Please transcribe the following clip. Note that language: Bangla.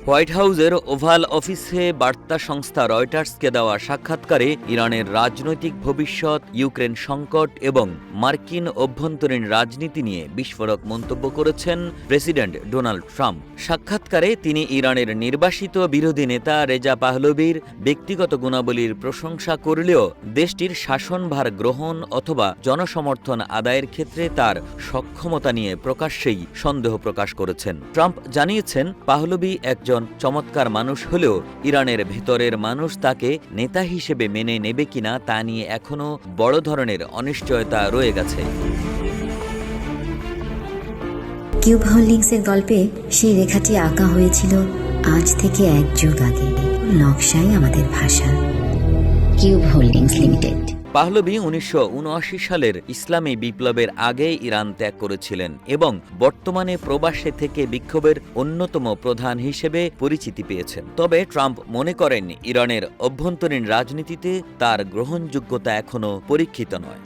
হোয়াইট হাউসের ওভাল অফিসে বার্তা সংস্থা রয়টার্সকে দেওয়া সাক্ষাৎকারে ইরানের রাজনৈতিক ভবিষ্যৎ, ইউক্রেন সংকট এবং মার্কিন অভ্যন্তরীণ রাজনীতি নিয়ে বিস্ফোরক মন্তব্য করেছেন প্রেসিডেন্ট ডোনাল্ড ট্রাম্প। সাক্ষাৎকারে তিনি ইরানের নির্বাসিত বিরোধী নেতা রেজা পাহলভির ব্যক্তিগত গুণাবলীর প্রশংসা করলেও দেশটির শাসনভার গ্রহণ অথবা জনসমর্থন আদায়ের ক্ষেত্রে তার সক্ষমতা নিয়ে প্রকাশ্যেই সন্দেহ প্রকাশ করেছেন। ট্রাম্প জানিয়েছেন, পাহলভি একজন চমৎকার মানুষ হলেও ইরানের ভেতরের মানুষ তাকে নেতা হিসেবে মেনে নেবে কিনা তা নিয়ে এখনও বড় ধরনের অনিশ্চয়তা রয়ে গেছে। কিউব হোল্ডিংসের গল্পে সেই রেখাটি আঁকা হয়েছিল আজ থেকে 1 যুগ আগে। নকশাই আমাদের ভাষা। Cube holdings limited. পাহলভি 1979 সালের ইসলামী বিপ্লবের আগে ইরান ত্যাগ করেছিলেন এবং বর্তমানে প্রবাসে থেকে বিক্ষোভের অন্যতম প্রধান হিসেবে পরিচিতি পেয়েছেন। তবে ট্রাম্প মনে করেন, ইরানের অভ্যন্তরীণ রাজনীতিতে তার গ্রহণযোগ্যতা এখনও পরীক্ষিত নয়।